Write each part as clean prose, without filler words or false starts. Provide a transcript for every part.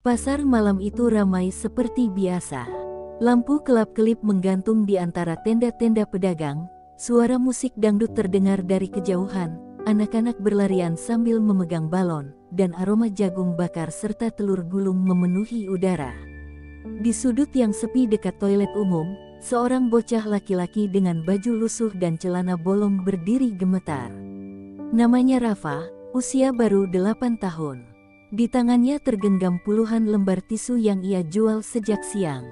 Pasar malam itu ramai seperti biasa. Lampu kelap-kelip menggantung di antara tenda-tenda pedagang, suara musik dangdut terdengar dari kejauhan, anak-anak berlarian sambil memegang balon, dan aroma jagung bakar serta telur gulung memenuhi udara. Di sudut yang sepi dekat toilet umum, seorang bocah laki-laki dengan baju lusuh dan celana bolong berdiri gemetar. Namanya Rafa, usia baru 8 tahun. Di tangannya tergenggam puluhan lembar tisu yang ia jual sejak siang.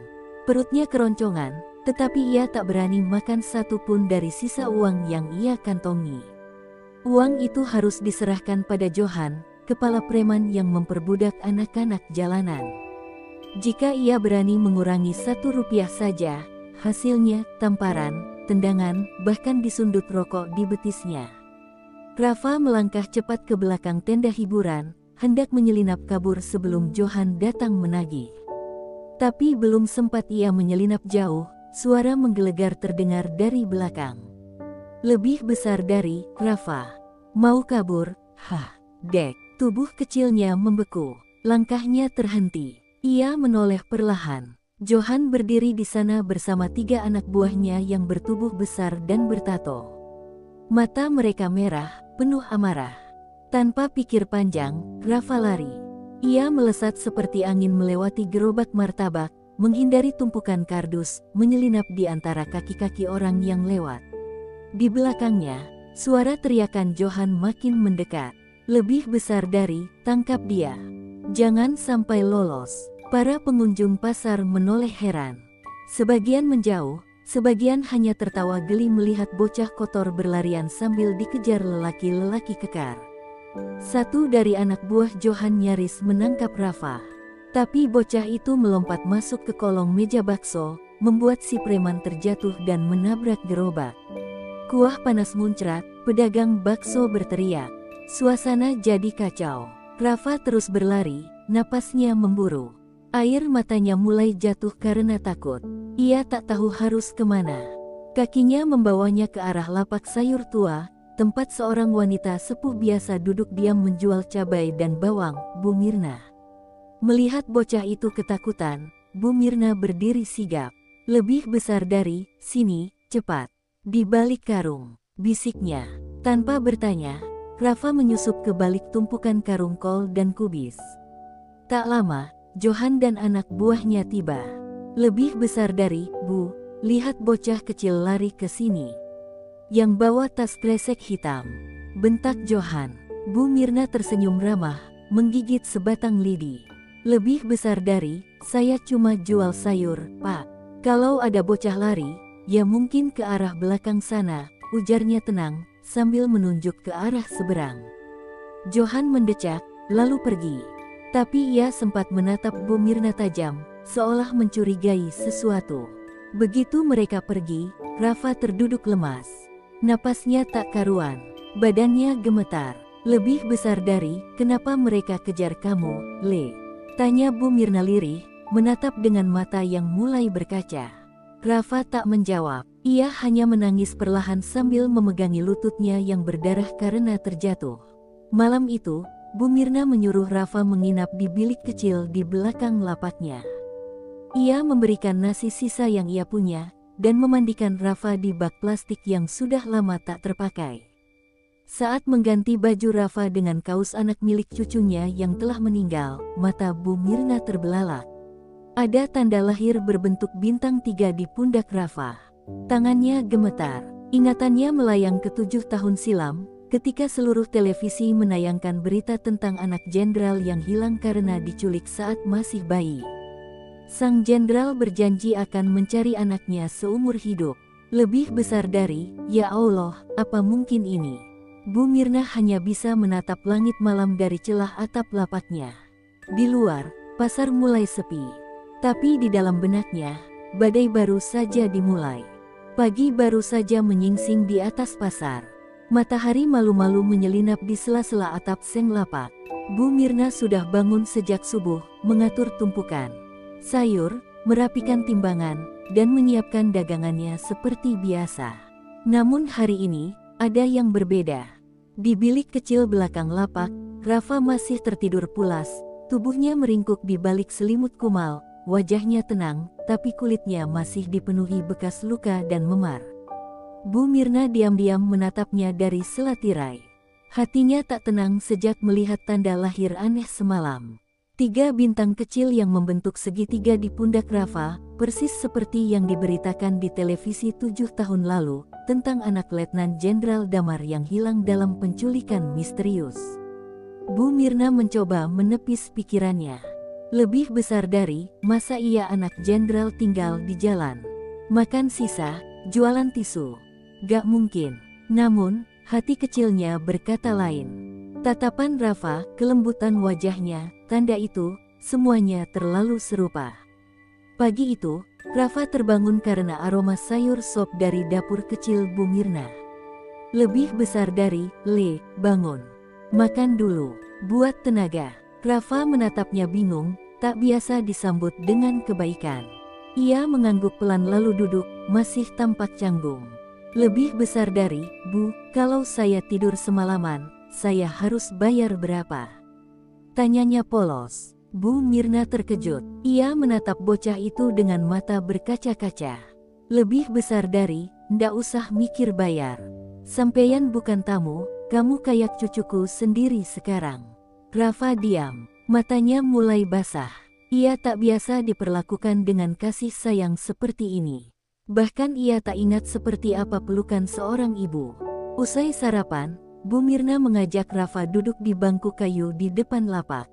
Perutnya keroncongan, tetapi ia tak berani makan satu pun dari sisa uang yang ia kantongi. Uang itu harus diserahkan pada Johan, kepala preman yang memperbudak anak-anak jalanan. Jika ia berani mengurangi 1 rupiah saja, hasilnya tamparan, tendangan, bahkan disundut rokok di betisnya. Rafa melangkah cepat ke belakang tenda hiburan, hendak menyelinap kabur sebelum Johan datang menagih. Tapi belum sempat ia menyelinap jauh, suara menggelegar terdengar dari belakang. Lebih besar dari Rafa. Mau kabur? Hah, dek. Tubuh kecilnya membeku. Langkahnya terhenti. Ia menoleh perlahan. Johan berdiri di sana bersama 3 anak buahnya yang bertubuh besar dan bertato. Mata mereka merah, penuh amarah. Tanpa pikir panjang, Rafa lari. Ia melesat seperti angin melewati gerobak martabak, menghindari tumpukan kardus, menyelinap di antara kaki-kaki orang yang lewat. Di belakangnya, suara teriakan Johan makin mendekat. Lebih besar dari, tangkap dia. Jangan sampai lolos. Para pengunjung pasar menoleh heran. Sebagian menjauh, sebagian hanya tertawa geli melihat bocah kotor berlarian sambil dikejar lelaki-lelaki kekar. Satu dari anak buah Johan nyaris menangkap Rafa. Tapi bocah itu melompat masuk ke kolong meja bakso, membuat si preman terjatuh dan menabrak gerobak. Kuah panas muncrat, pedagang bakso berteriak. Suasana jadi kacau. Rafa terus berlari, napasnya memburu. Air matanya mulai jatuh karena takut. Ia tak tahu harus kemana. Kakinya membawanya ke arah lapak sayur tua, tempat seorang wanita sepuh biasa duduk diam menjual cabai dan bawang, Bu Mirna. Melihat bocah itu ketakutan, Bu Mirna berdiri sigap. Lebih besar dari, sini, cepat. Di balik karung, bisiknya. Tanpa bertanya, Rafa menyusup ke balik tumpukan karung kol dan kubis. Tak lama, Johan dan anak buahnya tiba. Lebih besar dari, Bu, lihat bocah kecil lari ke sini. Yang bawa tas kresek hitam, bentak Johan. Bu Mirna tersenyum ramah, menggigit sebatang lidi. Lebih besar dari, saya cuma jual sayur, Pak. Kalau ada bocah lari, ya mungkin ke arah belakang sana, ujarnya tenang, sambil menunjuk ke arah seberang. Johan mendecak, lalu pergi. Tapi ia sempat menatap Bu Mirna tajam, seolah mencurigai sesuatu. Begitu mereka pergi, Rafa terduduk lemas. Napasnya tak karuan, badannya gemetar. Lebih besar dari, kenapa mereka kejar kamu, Le? Tanya Bu Mirna lirih, menatap dengan mata yang mulai berkaca. Rafa tak menjawab, ia hanya menangis perlahan sambil memegangi lututnya yang berdarah karena terjatuh. Malam itu, Bu Mirna menyuruh Rafa menginap di bilik kecil di belakang lapaknya. Ia memberikan nasi sisa yang ia punya, dan memandikan Rafa di bak plastik yang sudah lama tak terpakai. Saat mengganti baju Rafa dengan kaos anak milik cucunya yang telah meninggal, mata Bu Mirna terbelalak. Ada tanda lahir berbentuk bintang 3 di pundak Rafa. Tangannya gemetar. Ingatannya melayang ke 7 tahun silam, ketika seluruh televisi menayangkan berita tentang anak jenderal yang hilang karena diculik saat masih bayi. Sang jenderal berjanji akan mencari anaknya seumur hidup. Lebih besar dari, ya Allah, apa mungkin ini? Bu Mirna hanya bisa menatap langit malam dari celah atap lapaknya. Di luar, pasar mulai sepi. Tapi di dalam benaknya, badai baru saja dimulai. Pagi baru saja menyingsing di atas pasar. Matahari malu-malu menyelinap di sela-sela atap seng lapak. Bu Mirna sudah bangun sejak subuh, mengatur tumpukan sayur, merapikan timbangan, dan menyiapkan dagangannya seperti biasa. Namun hari ini, ada yang berbeda. Di bilik kecil belakang lapak, Rafa masih tertidur pulas, Tubuhnya meringkuk di balik selimut kumal, wajahnya tenang, tapi kulitnya masih dipenuhi bekas luka dan memar. Bu Mirna diam-diam menatapnya dari sela tirai. Hatinya tak tenang sejak melihat tanda lahir aneh semalam. 3 bintang kecil yang membentuk segitiga di pundak Rafa, persis seperti yang diberitakan di televisi 7 tahun lalu, tentang anak Letnan Jenderal Damar yang hilang dalam penculikan misterius. Bu Mirna mencoba menepis pikirannya. Lebih besar dari, masa iya anak jenderal tinggal di jalan? Makan sisa, jualan tisu. Gak mungkin. Namun, hati kecilnya berkata lain. Tatapan Rafa, kelembutan wajahnya, tanda itu, semuanya terlalu serupa. Pagi itu, Rafa terbangun karena aroma sayur sop dari dapur kecil Bu Mirna. Lebih besar dari, bangun. Makan dulu, buat tenaga. Rafa menatapnya bingung, tak biasa disambut dengan kebaikan. Ia mengangguk pelan lalu duduk, masih tampak canggung. Lebih besar dari, Bu, kalau saya tidur semalaman, saya harus bayar berapa? Tanyanya polos. Bu Mirna terkejut. Ia menatap bocah itu dengan mata berkaca-kaca. Lebih besar dari, ndak usah mikir bayar. Sampeyan bukan tamu, kamu kayak cucuku sendiri sekarang. Rafa diam. Matanya mulai basah. Ia tak biasa diperlakukan dengan kasih sayang seperti ini. Bahkan ia tak ingat seperti apa pelukan seorang ibu. Usai sarapan, Bu Mirna mengajak Rafa duduk di bangku kayu di depan lapak.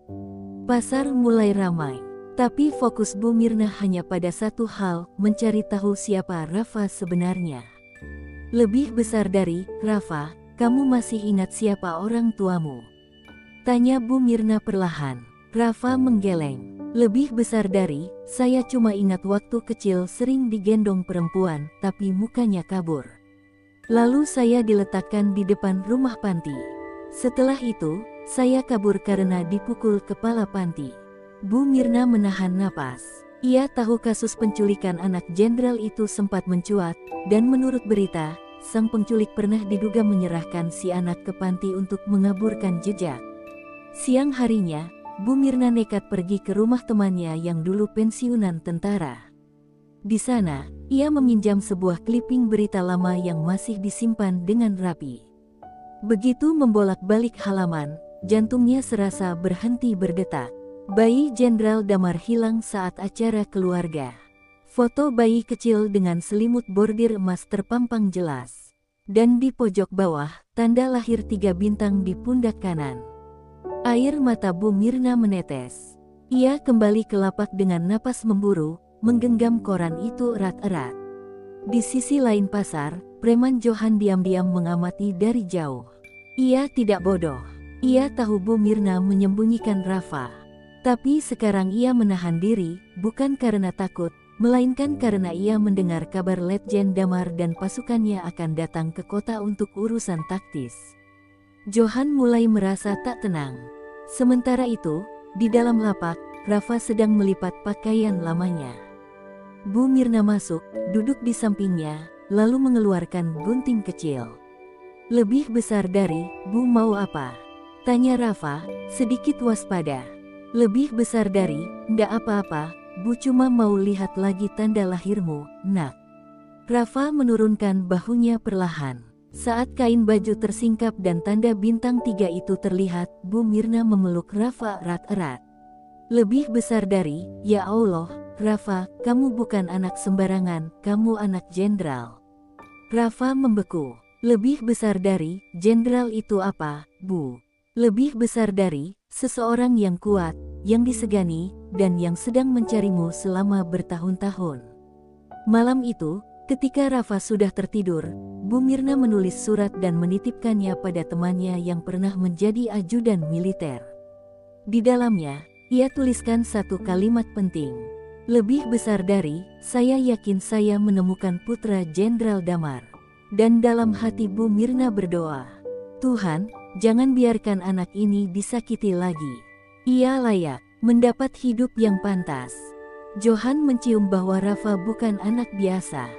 Pasar mulai ramai, tapi fokus Bu Mirna hanya pada satu hal, mencari tahu siapa Rafa sebenarnya. Lebih besar dari, Rafa, kamu masih ingat siapa orang tuamu? Tanya Bu Mirna perlahan. Rafa menggeleng. Lebih besar dari, saya cuma ingat waktu kecil sering digendong perempuan, tapi mukanya kabur. Lalu saya diletakkan di depan rumah panti. Setelah itu, saya kabur karena dipukul kepala panti. Bu Mirna menahan napas. Ia tahu kasus penculikan anak jenderal itu sempat mencuat, dan menurut berita, sang penculik pernah diduga menyerahkan si anak ke panti untuk mengaburkan jejak. Siang harinya, Bu Mirna nekat pergi ke rumah temannya yang dulu pensiunan tentara. Di sana, ia meminjam sebuah kliping berita lama yang masih disimpan dengan rapi. Begitu membolak-balik halaman, jantungnya serasa berhenti berdetak. Bayi Jenderal Damar hilang saat acara keluarga. Foto bayi kecil dengan selimut bordir emas terpampang jelas. Dan di pojok bawah, tanda lahir 3 bintang di pundak kanan. Air mata Bu Mirna menetes. Ia kembali ke lapak dengan napas memburu, menggenggam koran itu erat-erat. Di sisi lain pasar, preman Johan diam-diam mengamati dari jauh. Ia tidak bodoh. Ia tahu Bu Mirna menyembunyikan Rafa. Tapi sekarang ia menahan diri, bukan karena takut, melainkan karena ia mendengar kabar Letjen Damar dan pasukannya akan datang ke kota untuk urusan taktis. Johan mulai merasa tak tenang. Sementara itu, di dalam lapak, Rafa sedang melipat pakaian lamanya. Bu Mirna masuk, duduk di sampingnya, lalu mengeluarkan gunting kecil. Lebih besar dari, Bu mau apa? Tanya Rafa, sedikit waspada. Lebih besar dari, ndak apa-apa, Bu cuma mau lihat lagi tanda lahirmu, nak. Rafa menurunkan bahunya perlahan. Saat kain baju tersingkap dan tanda bintang 3 itu terlihat, Bu Mirna memeluk Rafa erat-erat. Lebih besar dari, ya Allah, Rafa, kamu bukan anak sembarangan, kamu anak jenderal. Rafa membeku. Lebih besar dari, jenderal itu apa, Bu? Lebih besar dari, seseorang yang kuat, yang disegani, dan yang sedang mencarimu selama bertahun-tahun. Malam itu, ketika Rafa sudah tertidur, Bu Mirna menulis surat dan menitipkannya pada temannya yang pernah menjadi ajudan militer. Di dalamnya, ia tuliskan satu kalimat penting. Lebih besar dari, saya yakin saya menemukan putra Jenderal Damar. Dan dalam hati Bu Mirna berdoa, Tuhan, jangan biarkan anak ini disakiti lagi. Ia layak mendapat hidup yang pantas. Johan mencium bahwa Rafa bukan anak biasa.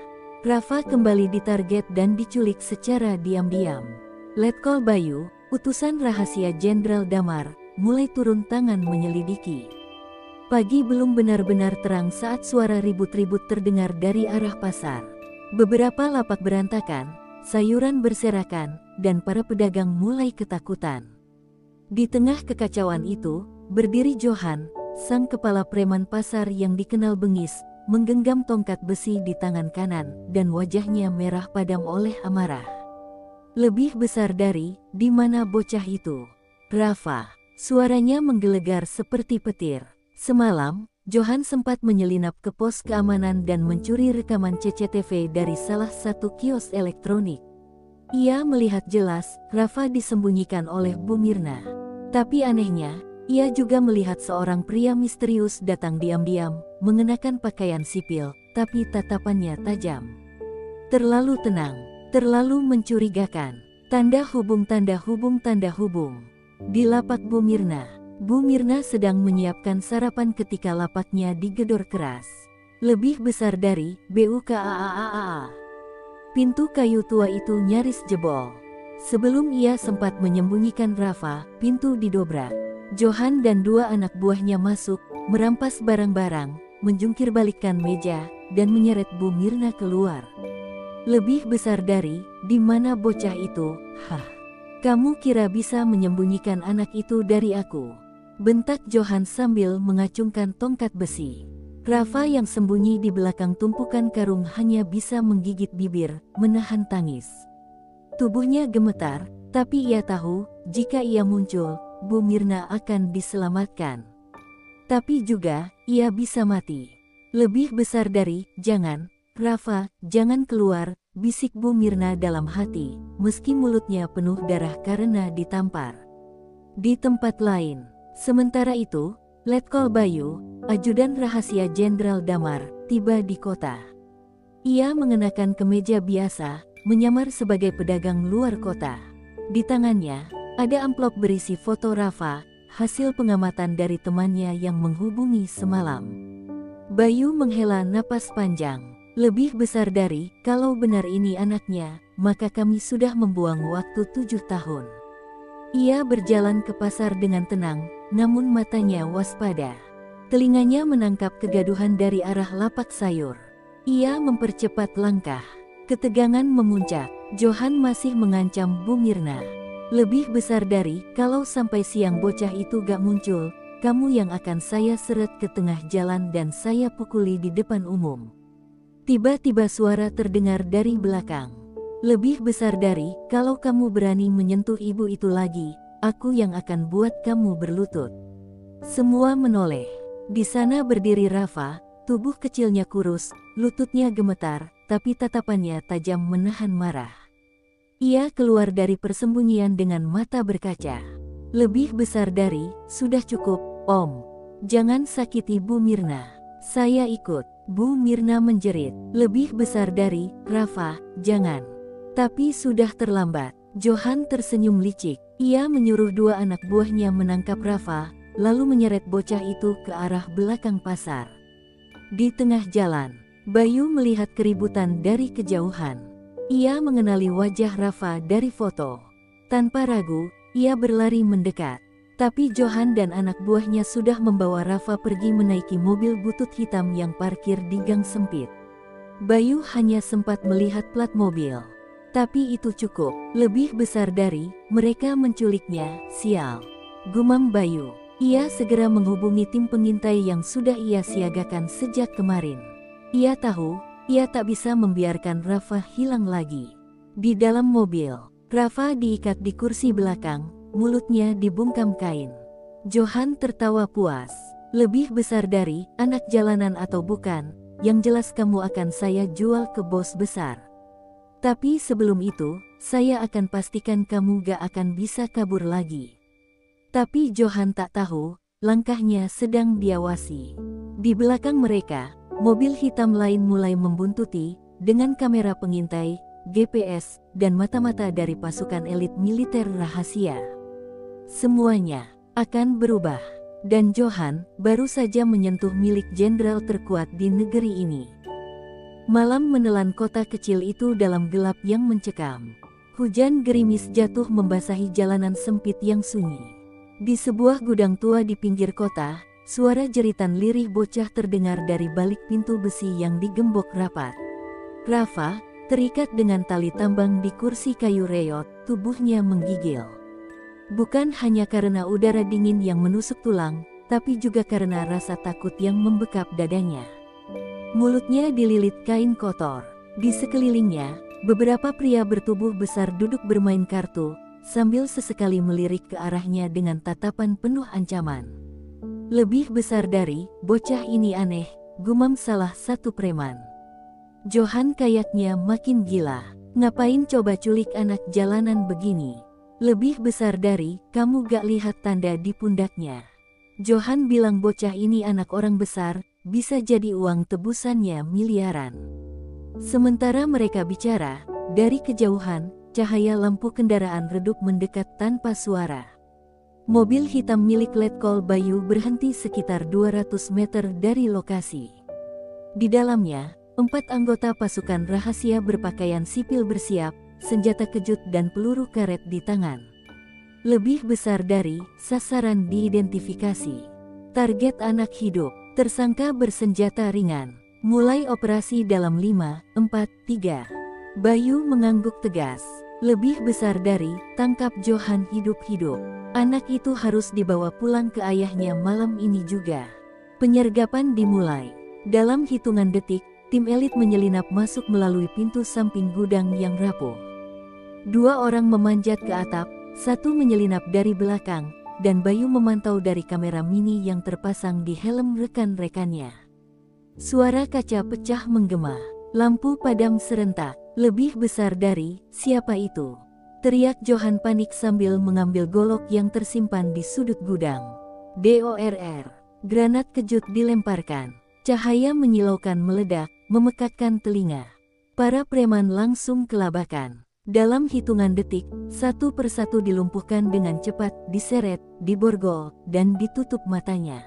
Rafa kembali ditarget dan diculik secara diam-diam. Letkol Bayu, utusan rahasia Jenderal Damar, mulai turun tangan menyelidiki. Pagi belum benar-benar terang saat suara ribut-ribut terdengar dari arah pasar. Beberapa lapak berantakan, sayuran berserakan, dan para pedagang mulai ketakutan. Di tengah kekacauan itu, berdiri Johan, sang kepala preman pasar yang dikenal bengis, menggenggam tongkat besi di tangan kanan, dan wajahnya merah padam oleh amarah. Lebih besar dari, di mana bocah itu? Rafa. Suaranya menggelegar seperti petir. Semalam, Johan sempat menyelinap ke pos keamanan dan mencuri rekaman CCTV dari salah satu kios elektronik. Ia melihat jelas, Rafa disembunyikan oleh Bu Mirna. Tapi anehnya, ia juga melihat seorang pria misterius datang diam-diam, mengenakan pakaian sipil, tapi tatapannya tajam. Terlalu tenang, terlalu mencurigakan. Tanda hubung, tanda hubung, tanda hubung. Di lapak Bu Mirna. Bu Mirna sedang menyiapkan sarapan ketika lapaknya digedor keras. Lebih besar dari BUKAAAA. Pintu kayu tua itu nyaris jebol. Sebelum ia sempat menyembunyikan Rafa, pintu didobrak. Johan dan dua anak buahnya masuk, merampas barang-barang, menjungkir balikkan meja, dan menyeret Bu Mirna keluar. Lebih besar dari, di mana bocah itu? Hah. Kamu kira bisa menyembunyikan anak itu dari aku? Bentak Johan sambil mengacungkan tongkat besi. Rafa yang sembunyi di belakang tumpukan karung hanya bisa menggigit bibir, menahan tangis. Tubuhnya gemetar, tapi ia tahu, jika ia muncul, Bu Mirna akan diselamatkan. Tapi juga, ia bisa mati. Lebih besar dari, jangan, Rafa, jangan keluar, bisik Bu Mirna dalam hati, meski mulutnya penuh darah karena ditampar. Di tempat lain. Sementara itu, Letkol Bayu, ajudan rahasia Jenderal Damar, tiba di kota. Ia mengenakan kemeja biasa, menyamar sebagai pedagang luar kota. Di tangannya, ada amplop berisi foto Rafa, hasil pengamatan dari temannya yang menghubungi semalam. Bayu menghela napas panjang. Lebih besar dari, kalau benar ini anaknya, maka kami sudah membuang waktu 7 tahun. Ia berjalan ke pasar dengan tenang, namun matanya waspada. Telinganya menangkap kegaduhan dari arah lapak sayur. Ia mempercepat langkah. Ketegangan memuncak. Johan masih mengancam Bu Mirna. Lebih besar dari, kalau sampai siang bocah itu gak muncul, kamu yang akan saya seret ke tengah jalan dan saya pukuli di depan umum. Tiba-tiba suara terdengar dari belakang. Lebih besar dari, kalau kamu berani menyentuh ibu itu lagi, aku yang akan buat kamu berlutut. Semua menoleh. Di sana berdiri Rafa, tubuh kecilnya kurus, lututnya gemetar, tapi tatapannya tajam menahan marah. Ia keluar dari persembunyian dengan mata berkaca. Lebih besar dari, sudah cukup, Om. Jangan sakiti Bu Mirna. Saya ikut. Bu Mirna menjerit. Lebih besar dari, Rafa, jangan. Tapi sudah terlambat. Johan tersenyum licik. Ia menyuruh dua anak buahnya menangkap Rafa, lalu menyeret bocah itu ke arah belakang pasar. Di tengah jalan, Bayu melihat keributan dari kejauhan. Ia mengenali wajah Rafa dari foto. Tanpa ragu, ia berlari mendekat. Tapi Johan dan anak buahnya sudah membawa Rafa pergi menaiki mobil butut hitam yang parkir di gang sempit. Bayu hanya sempat melihat plat mobil. Tapi itu cukup, lebih besar dari, mereka menculiknya, sial. Gumam Bayu. Ia segera menghubungi tim pengintai yang sudah ia siagakan sejak kemarin. Ia tahu, ia tak bisa membiarkan Rafa hilang lagi. Di dalam mobil, Rafa diikat di kursi belakang, mulutnya dibungkam kain. Johan tertawa puas. Lebih besar dari, anak jalanan atau bukan, yang jelas kamu akan saya jual ke bos besar. Tapi sebelum itu, saya akan pastikan kamu gak akan bisa kabur lagi. Tapi Johan tak tahu, langkahnya sedang diawasi. Di belakang mereka, mobil hitam lain mulai membuntuti, dengan kamera pengintai, GPS, dan mata-mata dari pasukan elit militer rahasia. Semuanya akan berubah. Dan Johan baru saja menyentuh milik jenderal terkuat di negeri ini. Malam menelan kota kecil itu dalam gelap yang mencekam. Hujan gerimis jatuh membasahi jalanan sempit yang sunyi. Di sebuah gudang tua di pinggir kota, suara jeritan lirih bocah terdengar dari balik pintu besi yang digembok rapat. Rafa, terikat dengan tali tambang di kursi kayu reot, tubuhnya menggigil. Bukan hanya karena udara dingin yang menusuk tulang, tapi juga karena rasa takut yang membekap dadanya. Mulutnya dililit kain kotor. Di sekelilingnya, beberapa pria bertubuh besar duduk bermain kartu, sambil sesekali melirik ke arahnya dengan tatapan penuh ancaman. Lebih besar dari bocah ini aneh, gumam salah satu preman. Johan kayaknya makin gila. Ngapain coba culik anak jalanan begini? Lebih besar dari, kamu gak lihat tanda di pundaknya? Johan bilang bocah ini anak orang besar, bisa jadi uang tebusannya miliaran. Sementara mereka bicara, dari kejauhan, cahaya lampu kendaraan redup mendekat tanpa suara. Mobil hitam milik Letkol Bayu berhenti sekitar 200 meter dari lokasi. Di dalamnya, 4 anggota pasukan rahasia berpakaian sipil bersiap, senjata kejut dan peluru karet di tangan. Lebih besar dari, sasaran diidentifikasi. Target anak hidup, tersangka bersenjata ringan. Mulai operasi dalam 5, 4, 3. Bayu mengangguk tegas. Lebih besar dari, tangkap Johan hidup-hidup. Anak itu harus dibawa pulang ke ayahnya malam ini juga. Penyergapan dimulai. Dalam hitungan detik, tim elit menyelinap masuk melalui pintu samping gudang yang rapuh. 2 orang memanjat ke atap, 1 menyelinap dari belakang, dan Bayu memantau dari kamera mini yang terpasang di helm rekan-rekannya. Suara kaca pecah menggema, lampu padam serentak. Lebih besar dari, siapa itu? Teriak Johan panik sambil mengambil golok yang tersimpan di sudut gudang. DORR. Granat kejut dilemparkan. Cahaya menyilaukan meledak, memekakkan telinga. Para preman langsung kelabakan. Dalam hitungan detik, satu persatu dilumpuhkan dengan cepat, diseret, diborgol, dan ditutup matanya.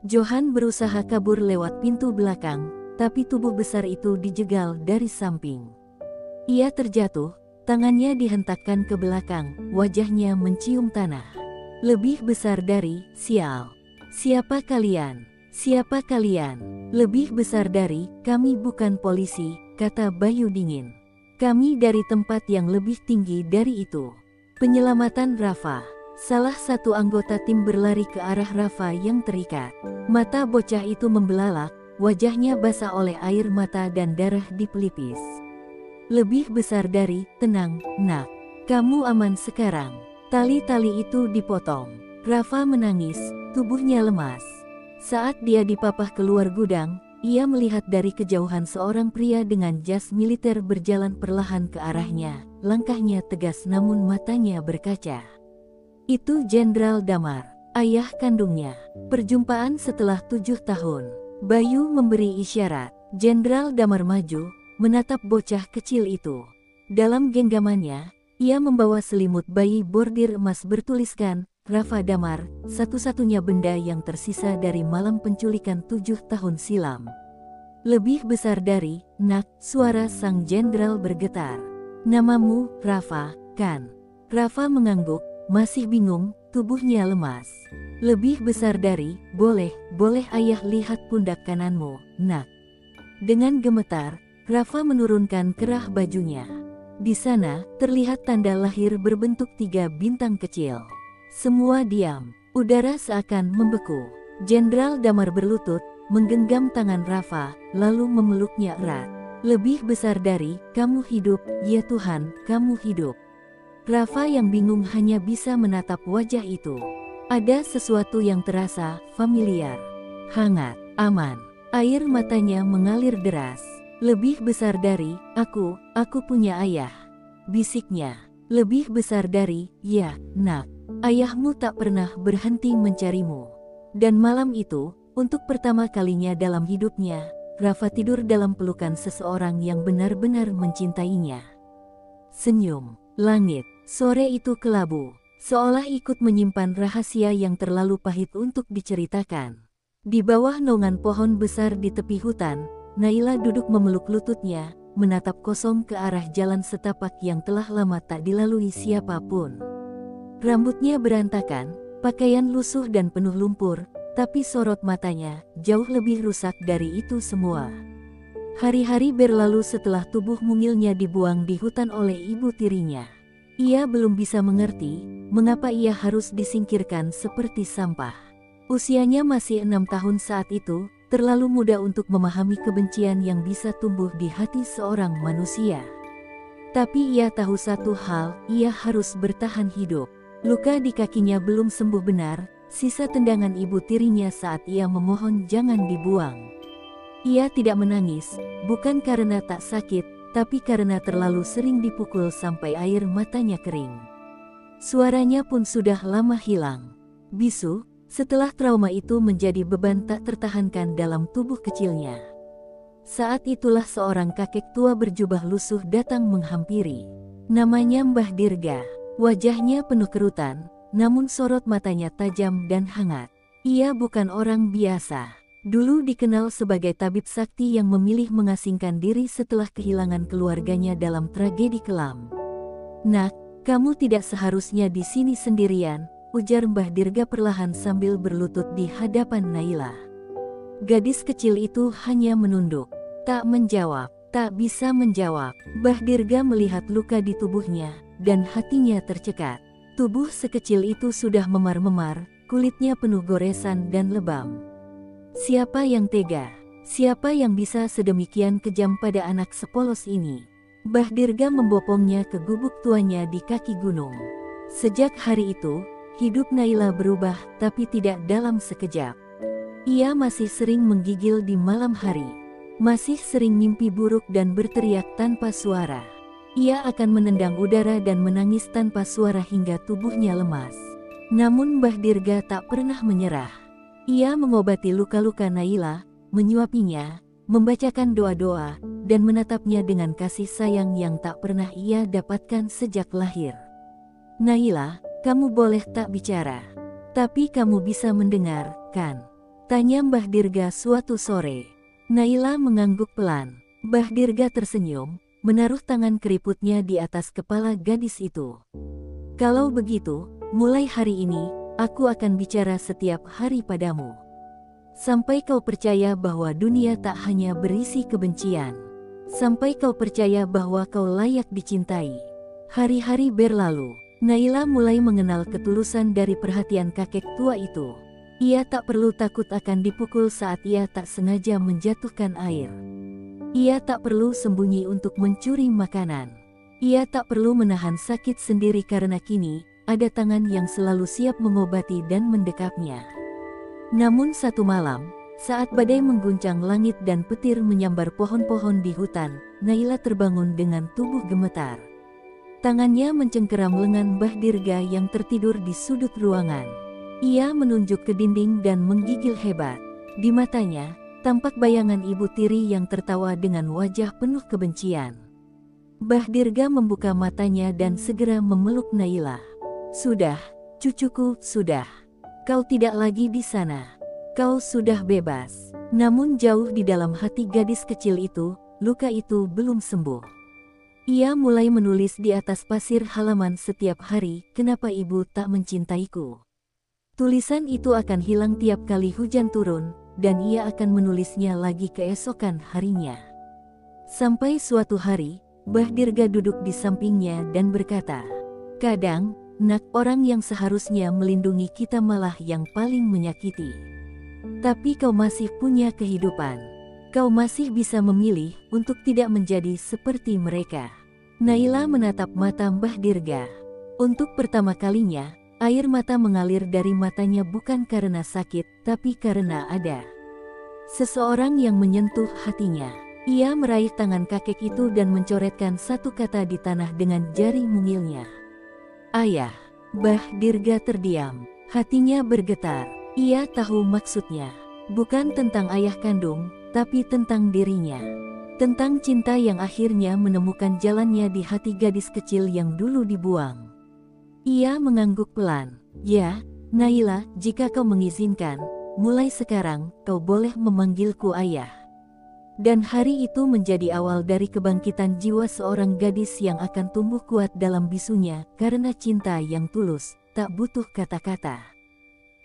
Johan berusaha kabur lewat pintu belakang, tapi tubuh besar itu dijegal dari samping. Ia terjatuh, tangannya dihentakkan ke belakang, wajahnya mencium tanah. Lebih besar dari, sial. Siapa kalian? Siapa kalian? Lebih besar dari, kami bukan polisi, kata Bayu dingin. Kami dari tempat yang lebih tinggi dari itu. Penyelamatan Rafa. Salah satu anggota tim berlari ke arah Rafa yang terikat. Mata bocah itu membelalak, wajahnya basah oleh air mata dan darah di pelipis. Lebih besar dari, tenang, nak. Kamu aman sekarang. Tali-tali itu dipotong. Rafa menangis, tubuhnya lemas. Saat dia dipapah keluar gudang, ia melihat dari kejauhan seorang pria dengan jas militer berjalan perlahan ke arahnya. Langkahnya tegas namun matanya berkaca. Itu Jenderal Damar, ayah kandungnya. Perjumpaan setelah 7 tahun. Bayu memberi isyarat. Jenderal Damar maju, menatap bocah kecil itu. Dalam genggamannya, ia membawa selimut bayi bordir emas bertuliskan, Rafa Damar, satu-satunya benda yang tersisa dari malam penculikan 7 tahun silam. Lebih besar dari, nak, suara sang jenderal bergetar. Namamu, Rafa, kan? Rafa mengangguk, masih bingung, tubuhnya lemas. Lebih besar dari, boleh ayah lihat pundak kananmu, nak. Dengan gemetar, Rafa menurunkan kerah bajunya. Di sana, terlihat tanda lahir berbentuk 3 bintang kecil. Semua diam, udara seakan membeku. Jenderal Damar berlutut, menggenggam tangan Rafa, lalu memeluknya erat. Lebih besar dari, kamu hidup, ya Tuhan, kamu hidup. Rafa yang bingung hanya bisa menatap wajah itu. Ada sesuatu yang terasa familiar, hangat, aman. Air matanya mengalir deras. Lebih besar dari, aku punya ayah. Bisiknya, lebih besar dari, ya, nak. Ayahmu tak pernah berhenti mencarimu. Dan malam itu, untuk pertama kalinya dalam hidupnya, Rafa tidur dalam pelukan seseorang yang benar-benar mencintainya. Senyum, langit, sore itu kelabu, seolah ikut menyimpan rahasia yang terlalu pahit untuk diceritakan. Di bawah naungan pohon besar di tepi hutan, Naila duduk memeluk lututnya, menatap kosong ke arah jalan setapak yang telah lama tak dilalui siapapun. Rambutnya berantakan, Pakaian lusuh dan penuh lumpur, tapi sorot matanya jauh lebih rusak dari itu semua. Hari-hari berlalu setelah tubuh mungilnya dibuang di hutan oleh ibu tirinya. Ia belum bisa mengerti mengapa ia harus disingkirkan seperti sampah. Usianya masih 6 tahun saat itu, terlalu muda untuk memahami kebencian yang bisa tumbuh di hati seorang manusia. Tapi ia tahu satu hal, ia harus bertahan hidup. Luka di kakinya belum sembuh benar, sisa tendangan ibu tirinya saat ia memohon jangan dibuang. Ia tidak menangis, bukan karena tak sakit, tapi karena terlalu sering dipukul sampai air matanya kering. Suaranya pun sudah lama hilang. Bisu, setelah trauma itu menjadi beban tak tertahankan dalam tubuh kecilnya. Saat itulah seorang kakek tua berjubah lusuh datang menghampiri. Namanya Mbah Dirga. Wajahnya penuh kerutan, namun sorot matanya tajam dan hangat. Ia bukan orang biasa. Dulu dikenal sebagai tabib sakti yang memilih mengasingkan diri setelah kehilangan keluarganya dalam tragedi kelam. "Nak, kamu tidak seharusnya di sini sendirian," ujar Mbah Dirga perlahan sambil berlutut di hadapan Naila. Gadis kecil itu hanya menunduk, tak menjawab, tak bisa menjawab. Mbah Dirga melihat luka di tubuhnya, dan hatinya tercekat. Tubuh sekecil itu sudah memar-memar, kulitnya penuh goresan dan lebam. Siapa yang tega? Siapa yang bisa sedemikian kejam pada anak sepolos ini? Mbah Dirga membopongnya ke gubuk tuanya di kaki gunung. Sejak hari itu, hidup Naila berubah, tapi tidak dalam sekejap. Ia masih sering menggigil di malam hari. Masih sering mimpi buruk dan berteriak tanpa suara. Ia akan menendang udara dan menangis tanpa suara hingga tubuhnya lemas. Namun Mbah Dirga tak pernah menyerah. Ia mengobati luka-luka Naila, menyuapinya, membacakan doa-doa, dan menatapnya dengan kasih sayang yang tak pernah ia dapatkan sejak lahir. "Naila, kamu boleh tak bicara, tapi kamu bisa mendengar, kan?" tanya Mbah Dirga suatu sore. Naila mengangguk pelan. Mbah Dirga tersenyum, menaruh tangan keriputnya di atas kepala gadis itu. "Kalau begitu, mulai hari ini, aku akan bicara setiap hari padamu. Sampai kau percaya bahwa dunia tak hanya berisi kebencian. Sampai kau percaya bahwa kau layak dicintai." Hari-hari berlalu. Naila mulai mengenal ketulusan dari perhatian kakek tua itu. Ia tak perlu takut akan dipukul saat ia tak sengaja menjatuhkan air. Ia tak perlu sembunyi untuk mencuri makanan. Ia tak perlu menahan sakit sendiri karena kini ada tangan yang selalu siap mengobati dan mendekapnya. Namun satu malam, saat badai mengguncang langit dan petir menyambar pohon-pohon di hutan, Naila terbangun dengan tubuh gemetar. Tangannya mencengkeram lengan Mbah Dirga yang tertidur di sudut ruangan. Ia menunjuk ke dinding dan menggigil hebat. Di matanya, tampak bayangan ibu tiri yang tertawa dengan wajah penuh kebencian. Mbah Dirga membuka matanya dan segera memeluk Naila. "Sudah, cucuku, sudah. Kau tidak lagi di sana. Kau sudah bebas." Namun jauh di dalam hati gadis kecil itu, luka itu belum sembuh. Ia mulai menulis di atas pasir halaman setiap hari, "Kenapa ibu tak mencintaiku?" Tulisan itu akan hilang tiap kali hujan turun, dan ia akan menulisnya lagi keesokan harinya. Sampai suatu hari, Mbah Dirga duduk di sampingnya dan berkata, "Kadang, Nak, orang yang seharusnya melindungi kita malah yang paling menyakiti. Tapi kau masih punya kehidupan. Kau masih bisa memilih untuk tidak menjadi seperti mereka." Naila menatap mata Mbah Dirga. Untuk pertama kalinya, air mata mengalir dari matanya bukan karena sakit, tapi karena ada seseorang yang menyentuh hatinya. Ia meraih tangan kakek itu dan mencoretkan satu kata di tanah dengan jari mungilnya. "Ayah." Mbah Dirga terdiam. Hatinya bergetar. Ia tahu maksudnya. Bukan tentang ayah kandung, tapi tentang dirinya. Tentang cinta yang akhirnya menemukan jalannya di hati gadis kecil yang dulu dibuang. Ia mengangguk pelan. "Ya, Naila, jika kau mengizinkan, mulai sekarang kau boleh memanggilku ayah." Dan hari itu menjadi awal dari kebangkitan jiwa seorang gadis yang akan tumbuh kuat dalam bisunya karena cinta yang tulus, tak butuh kata-kata.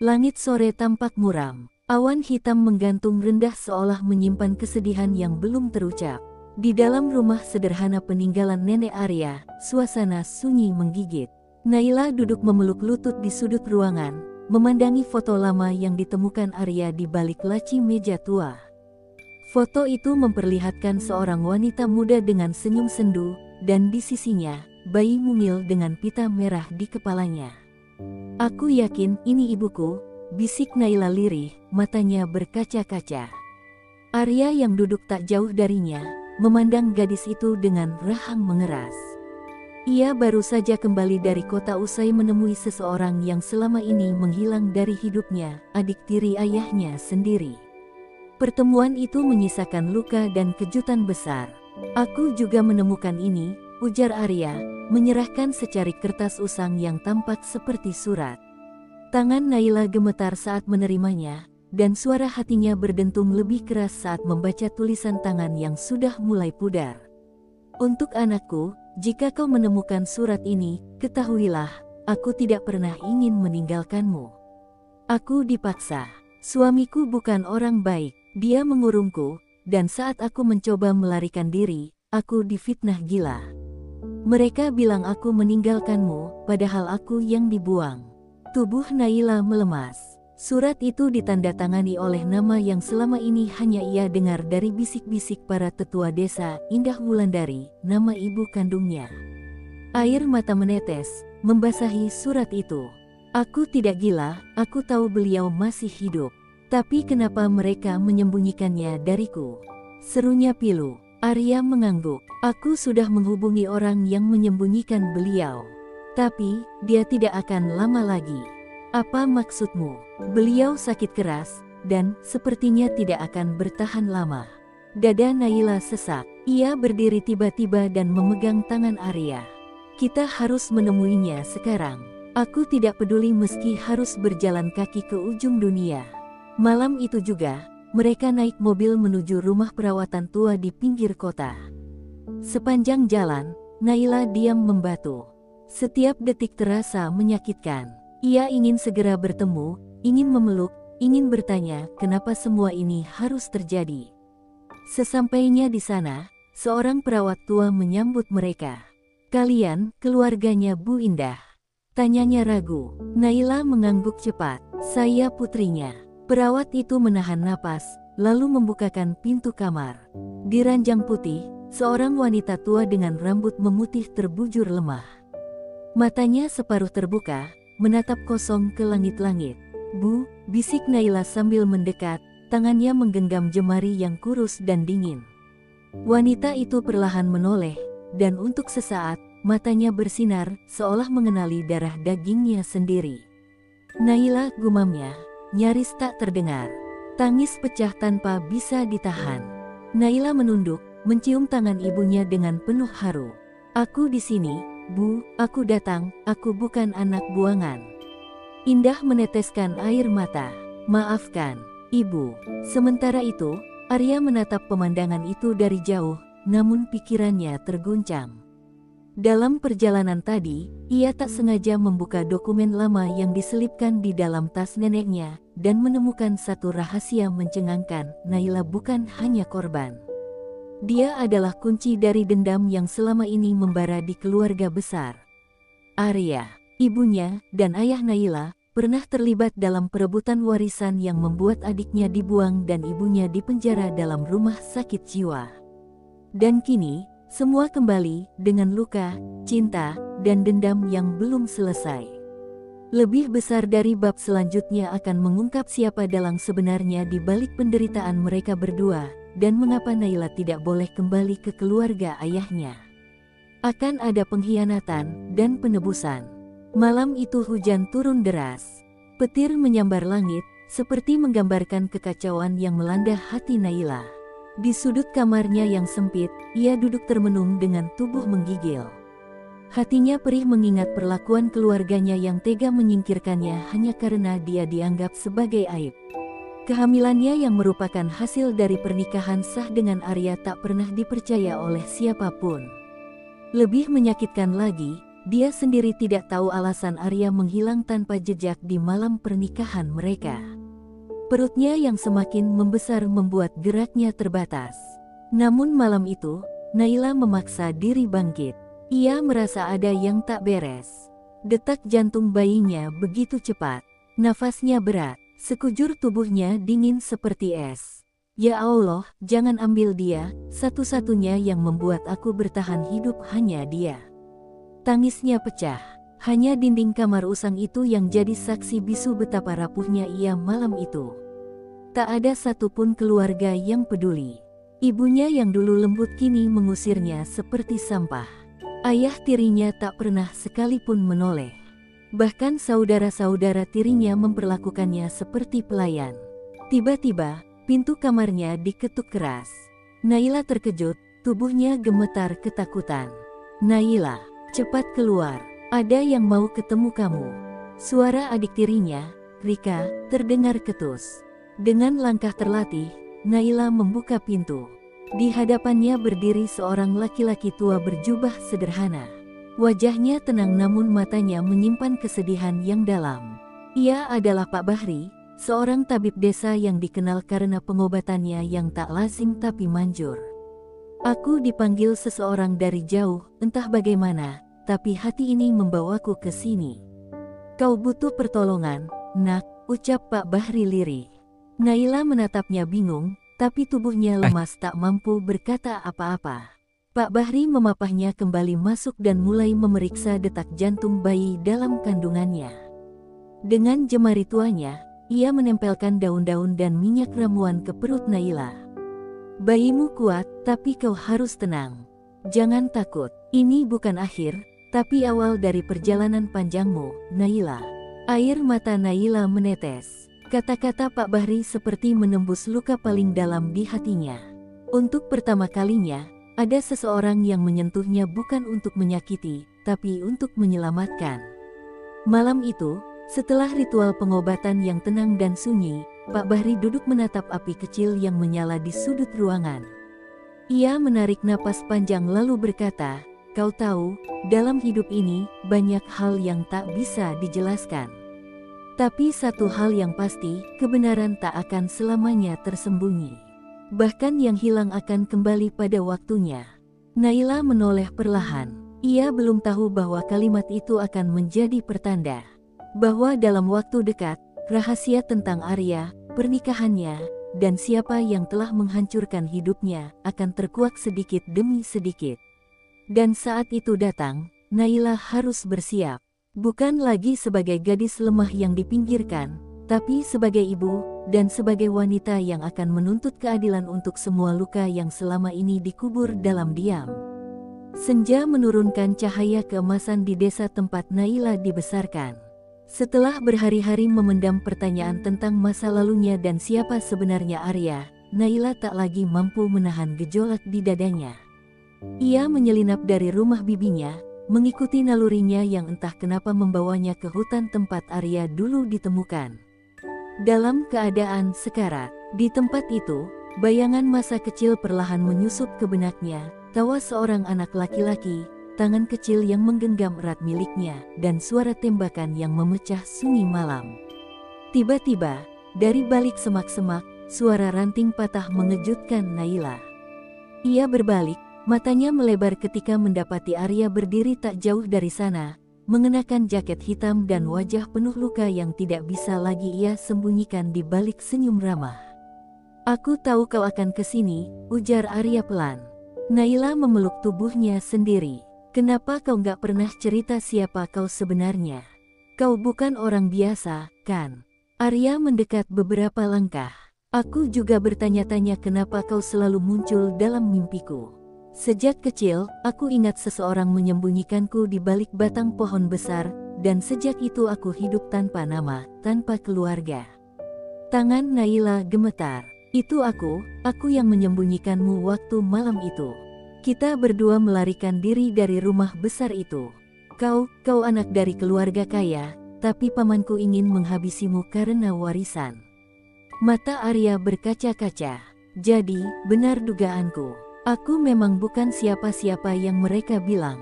Langit sore tampak muram. Awan hitam menggantung rendah seolah menyimpan kesedihan yang belum terucap. Di dalam rumah sederhana peninggalan nenek Arya, suasana sunyi menggigit. Naila duduk memeluk lutut di sudut ruangan, memandangi foto lama yang ditemukan Arya di balik laci meja tua. Foto itu memperlihatkan seorang wanita muda dengan senyum sendu, dan di sisinya, bayi mungil dengan pita merah di kepalanya. "Aku yakin ini ibuku," bisik Naila lirih, matanya berkaca-kaca. Arya yang duduk tak jauh darinya, memandang gadis itu dengan rahang mengeras. Ia baru saja kembali dari kota usai menemui seseorang yang selama ini menghilang dari hidupnya, adik tiri ayahnya sendiri. Pertemuan itu menyisakan luka dan kejutan besar. "Aku juga menemukan ini," ujar Arya, menyerahkan secarik kertas usang yang tampak seperti surat. Tangan Naila gemetar saat menerimanya, dan suara hatinya berdentum lebih keras saat membaca tulisan tangan yang sudah mulai pudar. "Untuk anakku, jika kau menemukan surat ini, ketahuilah, aku tidak pernah ingin meninggalkanmu. Aku dipaksa. Suamiku bukan orang baik. Dia mengurungku, dan saat aku mencoba melarikan diri, aku difitnah gila. Mereka bilang aku meninggalkanmu, padahal aku yang dibuang." Tubuh Naila melemas. Surat itu ditandatangani oleh nama yang selama ini hanya ia dengar dari bisik-bisik para tetua desa, Indah Wulandari, nama ibu kandungnya. Air mata menetes, membasahi surat itu. "Aku tidak gila, aku tahu beliau masih hidup. Tapi kenapa mereka menyembunyikannya dariku?" serunya pilu. Arya mengangguk. "Aku sudah menghubungi orang yang menyembunyikan beliau. Tapi, dia tidak akan lama lagi." "Apa maksudmu?" "Beliau sakit keras, dan sepertinya tidak akan bertahan lama." Dada Naila sesak. Ia berdiri tiba-tiba dan memegang tangan Arya. "Kita harus menemuinya sekarang. Aku tidak peduli meski harus berjalan kaki ke ujung dunia." Malam itu juga, mereka naik mobil menuju rumah perawatan tua di pinggir kota. Sepanjang jalan, Naila diam membatu. Setiap detik terasa menyakitkan. Ia ingin segera bertemu, ingin memeluk, ingin bertanya kenapa semua ini harus terjadi. Sesampainya di sana, seorang perawat tua menyambut mereka. "Kalian, keluarganya Bu Indah?" tanyanya ragu. Naila mengangguk cepat. "Saya putrinya." Perawat itu menahan napas, lalu membukakan pintu kamar. Di ranjang putih, seorang wanita tua dengan rambut memutih terbujur lemah. Matanya separuh terbuka, menatap kosong ke langit-langit. "Bu," bisik Naila sambil mendekat, tangannya menggenggam jemari yang kurus dan dingin. Wanita itu perlahan menoleh, dan untuk sesaat, matanya bersinar, seolah mengenali darah dagingnya sendiri. "Naila," gumamnya, nyaris tak terdengar. Tangis pecah tanpa bisa ditahan. Naila menunduk, mencium tangan ibunya dengan penuh haru. "Aku di sini, Bu, aku datang, aku bukan anak buangan." Indah meneteskan air mata. "Maafkan, Ibu." Sementara itu, Arya menatap pemandangan itu dari jauh, namun pikirannya terguncang. Dalam perjalanan tadi, ia tak sengaja membuka dokumen lama yang diselipkan di dalam tas neneknya, dan menemukan satu rahasia mencengangkan. Naila bukan hanya korban. Dia adalah kunci dari dendam yang selama ini membara di keluarga besar. Arya, ibunya, dan ayah Naila, pernah terlibat dalam perebutan warisan yang membuat adiknya dibuang dan ibunya dipenjara dalam rumah sakit jiwa. Dan kini, semua kembali dengan luka, cinta, dan dendam yang belum selesai. Lebih besar dari bab selanjutnya akan mengungkap siapa dalang sebenarnya di balik penderitaan mereka berdua, dan mengapa Naila tidak boleh kembali ke keluarga ayahnya. Akan ada pengkhianatan dan penebusan. Malam itu hujan turun deras. Petir menyambar langit, seperti menggambarkan kekacauan yang melanda hati Naila. Di sudut kamarnya yang sempit, ia duduk termenung dengan tubuh menggigil. Hatinya perih mengingat perlakuan keluarganya yang tega menyingkirkannya hanya karena dia dianggap sebagai aib. Kehamilannya yang merupakan hasil dari pernikahan sah dengan Arya tak pernah dipercaya oleh siapapun. Lebih menyakitkan lagi, dia sendiri tidak tahu alasan Arya menghilang tanpa jejak di malam pernikahan mereka. Perutnya yang semakin membesar membuat geraknya terbatas. Namun malam itu, Naila memaksa diri bangkit. Ia merasa ada yang tak beres. Detak jantung bayinya begitu cepat. Nafasnya berat, sekujur tubuhnya dingin seperti es. Ya Allah, jangan ambil dia, satu-satunya yang membuat aku bertahan hidup hanya dia. Tangisnya pecah, hanya dinding kamar usang itu yang jadi saksi bisu betapa rapuhnya ia malam itu. Tak ada satupun keluarga yang peduli. Ibunya yang dulu lembut kini mengusirnya seperti sampah. Ayah tirinya tak pernah sekalipun menoleh. Bahkan saudara-saudara tirinya memperlakukannya seperti pelayan. Tiba-tiba, pintu kamarnya diketuk keras. Naila terkejut, tubuhnya gemetar ketakutan. "Naila, cepat keluar, ada yang mau ketemu kamu." Suara adik tirinya, Rika, terdengar ketus. Dengan langkah terlatih, Naila membuka pintu. Di hadapannya berdiri seorang laki-laki tua berjubah sederhana. Wajahnya tenang namun matanya menyimpan kesedihan yang dalam. Ia adalah Pak Bahri, seorang tabib desa yang dikenal karena pengobatannya yang tak lazim tapi manjur. "Aku dipanggil seseorang dari jauh, entah bagaimana, tapi hati ini membawaku ke sini. Kau butuh pertolongan, nak," ucap Pak Bahri lirih. Naila menatapnya bingung, tapi tubuhnya lemas tak mampu berkata apa-apa. Pak Bahri memapahnya kembali masuk dan mulai memeriksa detak jantung bayi dalam kandungannya. Dengan jemari tuanya, ia menempelkan daun-daun dan minyak ramuan ke perut Naila. "Bayimu kuat, tapi kau harus tenang. Jangan takut, ini bukan akhir, tapi awal dari perjalanan panjangmu, Naila." Air mata Naila menetes. Kata-kata Pak Bahri seperti menembus luka paling dalam di hatinya. Untuk pertama kalinya, ada seseorang yang menyentuhnya bukan untuk menyakiti, tapi untuk menyelamatkan. Malam itu, setelah ritual pengobatan yang tenang dan sunyi, Pak Bahri duduk menatap api kecil yang menyala di sudut ruangan. Ia menarik napas panjang lalu berkata, "Kau tahu, dalam hidup ini, banyak hal yang tak bisa dijelaskan. Tapi satu hal yang pasti, kebenaran tak akan selamanya tersembunyi. Bahkan yang hilang akan kembali pada waktunya." Naila menoleh perlahan. Ia belum tahu bahwa kalimat itu akan menjadi pertanda bahwa dalam waktu dekat, rahasia tentang Arya, pernikahannya, dan siapa yang telah menghancurkan hidupnya akan terkuak sedikit demi sedikit. Dan saat itu datang, Naila harus bersiap. Bukan lagi sebagai gadis lemah yang dipinggirkan, tapi sebagai ibu, dan sebagai wanita yang akan menuntut keadilan untuk semua luka yang selama ini dikubur dalam diam. Senja menurunkan cahaya keemasan di desa tempat Naila dibesarkan. Setelah berhari-hari memendam pertanyaan tentang masa lalunya dan siapa sebenarnya Arya, Naila tak lagi mampu menahan gejolak di dadanya. Ia menyelinap dari rumah bibinya, mengikuti nalurinya yang entah kenapa membawanya ke hutan tempat Arya dulu ditemukan. Dalam keadaan sekarat, di tempat itu, bayangan masa kecil perlahan menyusup ke benaknya, tawa seorang anak laki-laki, tangan kecil yang menggenggam erat miliknya, dan suara tembakan yang memecah sunyi malam. Tiba-tiba, dari balik semak-semak, suara ranting patah mengejutkan Naila. Ia berbalik, matanya melebar ketika mendapati Arya berdiri tak jauh dari sana, mengenakan jaket hitam dan wajah penuh luka yang tidak bisa lagi ia sembunyikan di balik senyum ramah. "Aku tahu kau akan kesini," ujar Arya pelan. Naila memeluk tubuhnya sendiri. "Kenapa kau gak pernah cerita siapa kau sebenarnya? Kau bukan orang biasa, kan?" Arya mendekat beberapa langkah. "Aku juga bertanya-tanya kenapa kau selalu muncul dalam mimpiku. Sejak kecil, aku ingat seseorang menyembunyikanku di balik batang pohon besar, dan sejak itu aku hidup tanpa nama, tanpa keluarga." Tangan Naila gemetar. "Itu aku yang menyembunyikanmu waktu malam itu. Kita berdua melarikan diri dari rumah besar itu. Kau anak dari keluarga kaya, tapi pamanku ingin menghabisimu karena warisan." Mata Arya berkaca-kaca. "Jadi, benar dugaanku. Aku memang bukan siapa-siapa yang mereka bilang."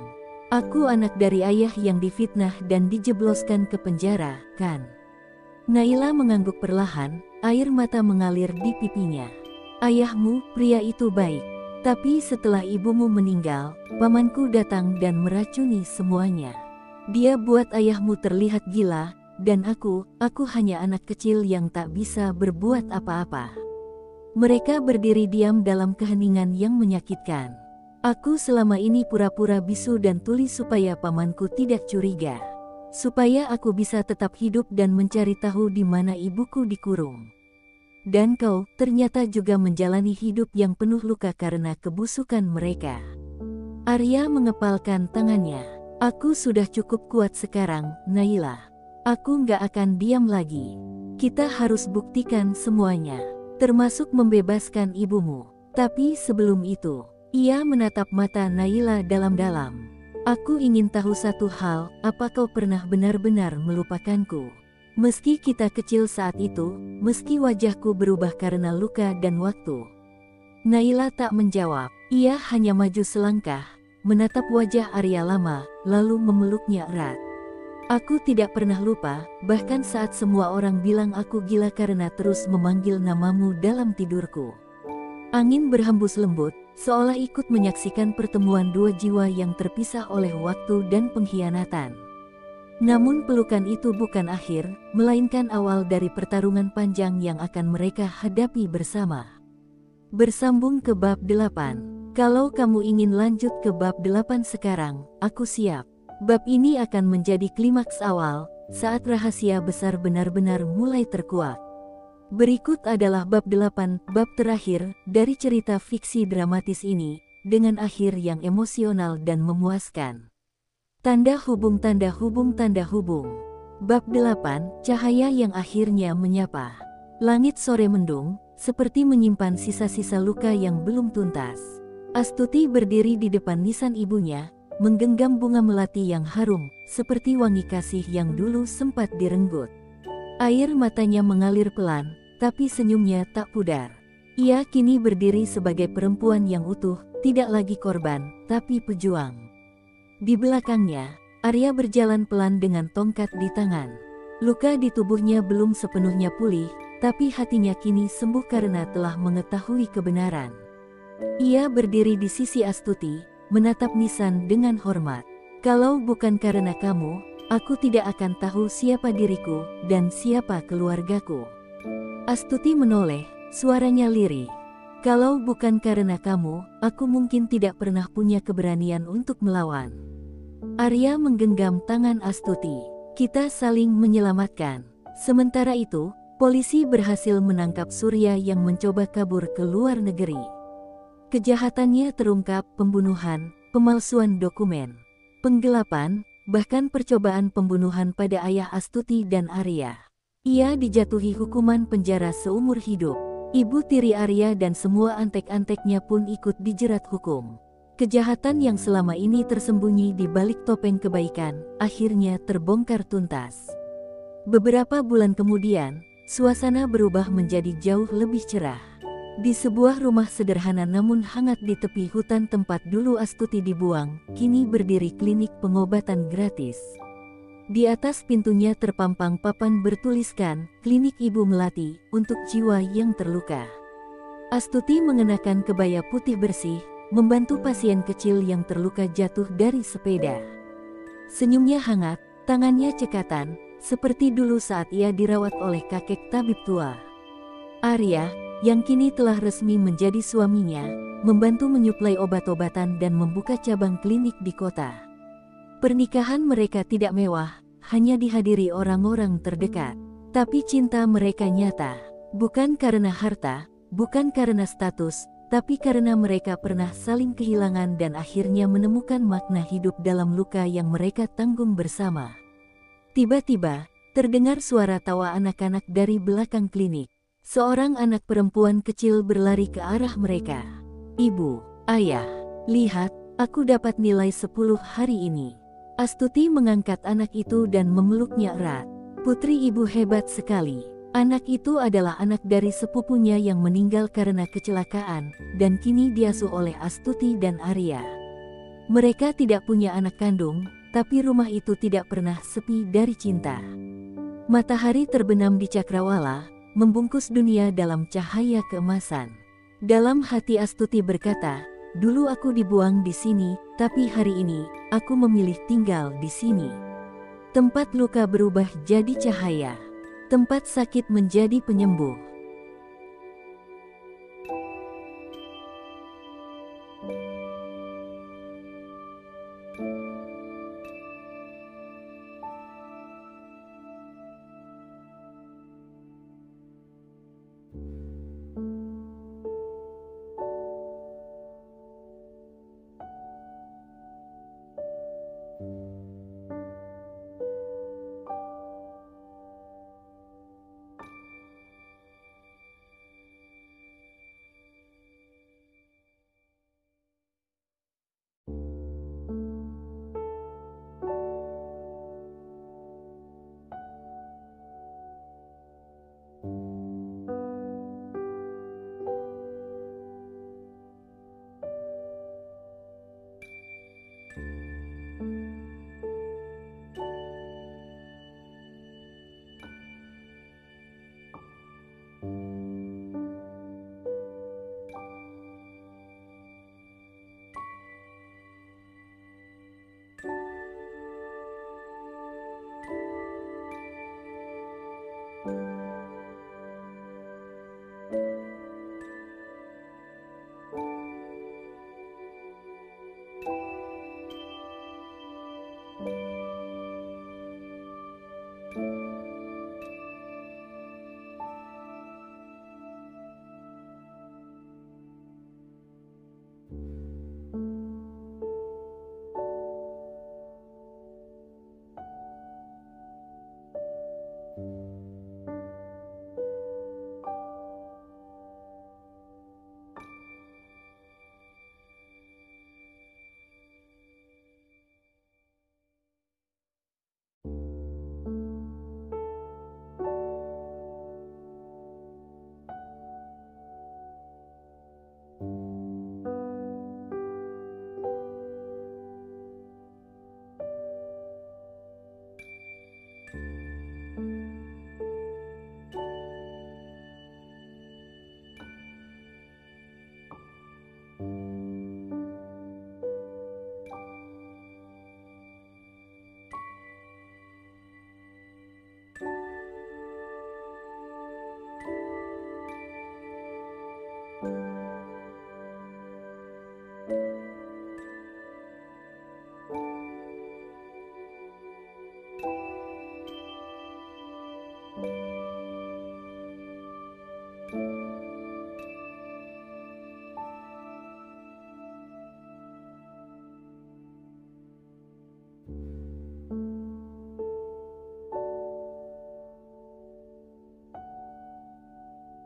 Aku anak dari ayah yang difitnah dan dijebloskan ke penjara, kan? Naila mengangguk perlahan, air mata mengalir di pipinya. Ayahmu, pria itu baik. Tapi setelah ibumu meninggal, pamanku datang dan meracuni semuanya. Dia buat ayahmu terlihat gila, dan aku hanya anak kecil yang tak bisa berbuat apa-apa. Mereka berdiri diam dalam keheningan yang menyakitkan. Aku selama ini pura-pura bisu dan tuli supaya pamanku tidak curiga. Supaya aku bisa tetap hidup dan mencari tahu di mana ibuku dikurung. Dan kau ternyata juga menjalani hidup yang penuh luka karena kebusukan mereka. Arya mengepalkan tangannya. Aku sudah cukup kuat sekarang, Naila. Aku nggak akan diam lagi. Kita harus buktikan semuanya, termasuk membebaskan ibumu. Tapi sebelum itu, ia menatap mata Naila dalam-dalam. Aku ingin tahu satu hal, apa kau pernah benar-benar melupakanku? Meski kita kecil saat itu, meski wajahku berubah karena luka dan waktu. Naila tak menjawab, ia hanya maju selangkah, menatap wajah Arya lama, lalu memeluknya erat. Aku tidak pernah lupa, bahkan saat semua orang bilang aku gila karena terus memanggil namamu dalam tidurku. Angin berhembus lembut, seolah ikut menyaksikan pertemuan dua jiwa yang terpisah oleh waktu dan pengkhianatan. Namun pelukan itu bukan akhir, melainkan awal dari pertarungan panjang yang akan mereka hadapi bersama. Bersambung ke bab 8. Kalau kamu ingin lanjut ke bab 8 sekarang, aku siap. Bab ini akan menjadi klimaks awal, saat rahasia besar benar-benar mulai terkuak. Berikut adalah bab 8, bab terakhir, dari cerita fiksi dramatis ini, dengan akhir yang emosional dan memuaskan. Tanda hubung tanda hubung tanda hubung. Bab 8, cahaya yang akhirnya menyapa. Langit sore mendung, seperti menyimpan sisa-sisa luka yang belum tuntas. Astuti berdiri di depan nisan ibunya, menggenggam bunga melati yang harum, seperti wangi kasih yang dulu sempat direnggut. Air matanya mengalir pelan, tapi senyumnya tak pudar. Ia kini berdiri sebagai perempuan yang utuh, tidak lagi korban, tapi pejuang. Di belakangnya, Arya berjalan pelan dengan tongkat di tangan. Luka di tubuhnya belum sepenuhnya pulih, tapi hatinya kini sembuh karena telah mengetahui kebenaran. Ia berdiri di sisi Astuti, menatap nisan dengan hormat. Kalau bukan karena kamu, aku tidak akan tahu siapa diriku dan siapa keluargaku. Astuti menoleh, suaranya lirih. Kalau bukan karena kamu, aku mungkin tidak pernah punya keberanian untuk melawan. Arya menggenggam tangan Astuti. Kita saling menyelamatkan. Sementara itu, polisi berhasil menangkap Surya yang mencoba kabur ke luar negeri. Kejahatannya terungkap: pembunuhan, pemalsuan dokumen, penggelapan, bahkan percobaan pembunuhan pada ayah Astuti dan Arya. Ia dijatuhi hukuman penjara seumur hidup. Ibu tiri Arya dan semua antek-anteknya pun ikut dijerat hukum. Kejahatan yang selama ini tersembunyi di balik topeng kebaikan, akhirnya terbongkar tuntas. Beberapa bulan kemudian, suasana berubah menjadi jauh lebih cerah. Di sebuah rumah sederhana namun hangat di tepi hutan tempat dulu Astuti dibuang, kini berdiri klinik pengobatan gratis. Di atas pintunya terpampang papan bertuliskan, Klinik Ibu Melati, untuk jiwa yang terluka. Astuti mengenakan kebaya putih bersih, membantu pasien kecil yang terluka jatuh dari sepeda. Senyumnya hangat, tangannya cekatan, seperti dulu saat ia dirawat oleh kakek tabib tua. Arya, yang kini telah resmi menjadi suaminya, membantu menyuplai obat-obatan dan membuka cabang klinik di kota. Pernikahan mereka tidak mewah, hanya dihadiri orang-orang terdekat. Tapi cinta mereka nyata, bukan karena harta, bukan karena status, tapi karena mereka pernah saling kehilangan dan akhirnya menemukan makna hidup dalam luka yang mereka tanggung bersama. Tiba-tiba, terdengar suara tawa anak-anak dari belakang klinik. Seorang anak perempuan kecil berlari ke arah mereka. Ibu, ayah, lihat, aku dapat nilai 10 hari ini. Astuti mengangkat anak itu dan memeluknya erat. Putri ibu hebat sekali. Anak itu adalah anak dari sepupunya yang meninggal karena kecelakaan, dan kini diasuh oleh Astuti dan Arya. Mereka tidak punya anak kandung, tapi rumah itu tidak pernah sepi dari cinta. Matahari terbenam di cakrawala, membungkus dunia dalam cahaya keemasan. Dalam hati Astuti berkata, dulu aku dibuang di sini, tapi hari ini, aku memilih tinggal di sini. Tempat luka berubah jadi cahaya. Tempat sakit menjadi penyembuh.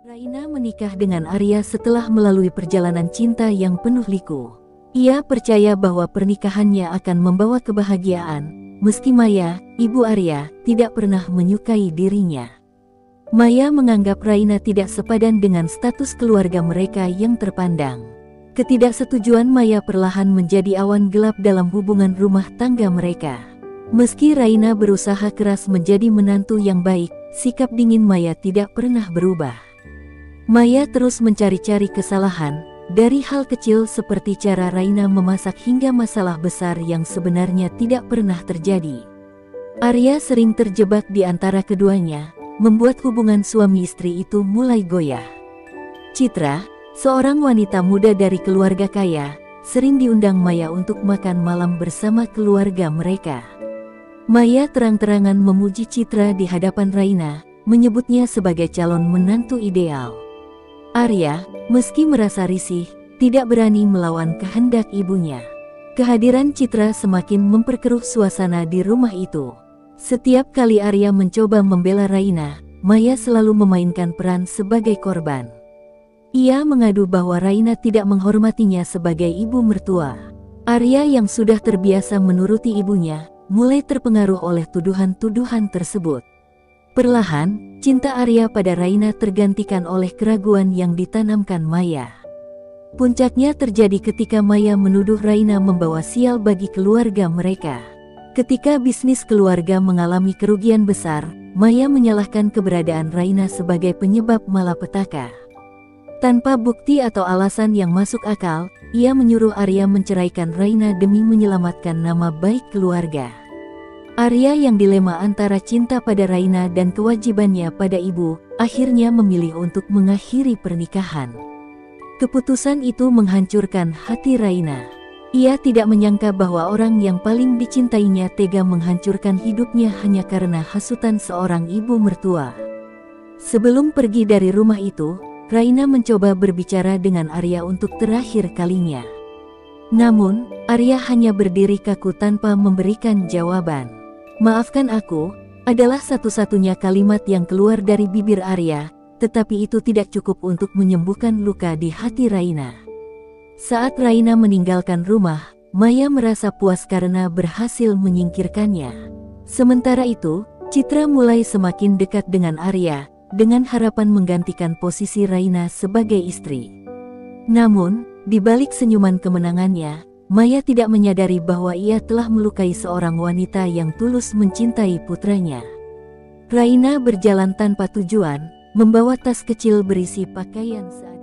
Raina menikah dengan Arya setelah melalui perjalanan cinta yang penuh liku. Ia percaya bahwa pernikahannya akan membawa kebahagiaan, meski Maya, ibu Arya, tidak pernah menyukai dirinya. Maya menganggap Raina tidak sepadan dengan status keluarga mereka yang terpandang. Ketidaksetujuan Maya perlahan menjadi awan gelap dalam hubungan rumah tangga mereka. Meski Raina berusaha keras menjadi menantu yang baik, sikap dingin Maya tidak pernah berubah. Maya terus mencari-cari kesalahan, dari hal kecil seperti cara Raina memasak hingga masalah besar yang sebenarnya tidak pernah terjadi. Arya sering terjebak di antara keduanya, membuat hubungan suami istri itu mulai goyah. Citra, seorang wanita muda dari keluarga kaya, sering diundang Maya untuk makan malam bersama keluarga mereka. Maya terang-terangan memuji Citra di hadapan Raina, menyebutnya sebagai calon menantu ideal. Arya, meski merasa risih, tidak berani melawan kehendak ibunya. Kehadiran Citra semakin memperkeruh suasana di rumah itu. Setiap kali Arya mencoba membela Raina, Maya selalu memainkan peran sebagai korban. Ia mengadu bahwa Raina tidak menghormatinya sebagai ibu mertua. Arya yang sudah terbiasa menuruti ibunya, mulai terpengaruh oleh tuduhan-tuduhan tersebut. Perlahan, cinta Arya pada Raina tergantikan oleh keraguan yang ditanamkan Maya. Puncaknya terjadi ketika Maya menuduh Raina membawa sial bagi keluarga mereka. Ketika bisnis keluarga mengalami kerugian besar, Maya menyalahkan keberadaan Raina sebagai penyebab malapetaka. Tanpa bukti atau alasan yang masuk akal, ia menyuruh Arya menceraikan Raina demi menyelamatkan nama baik keluarga. Arya yang dilema antara cinta pada Raina dan kewajibannya pada ibu, akhirnya memilih untuk mengakhiri pernikahan. Keputusan itu menghancurkan hati Raina. Ia tidak menyangka bahwa orang yang paling dicintainya tega menghancurkan hidupnya hanya karena hasutan seorang ibu mertua. Sebelum pergi dari rumah itu, Raina mencoba berbicara dengan Arya untuk terakhir kalinya. Namun, Arya hanya berdiri kaku tanpa memberikan jawaban. "Maafkan aku," adalah satu-satunya kalimat yang keluar dari bibir Arya, tetapi itu tidak cukup untuk menyembuhkan luka di hati Raina. Saat Raina meninggalkan rumah, Maya merasa puas karena berhasil menyingkirkannya. Sementara itu, Citra mulai semakin dekat dengan Arya, dengan harapan menggantikan posisi Raina sebagai istri. Namun, di balik senyuman kemenangannya, Maya tidak menyadari bahwa ia telah melukai seorang wanita yang tulus mencintai putranya. Raina berjalan tanpa tujuan, membawa tas kecil berisi pakaian seadanya.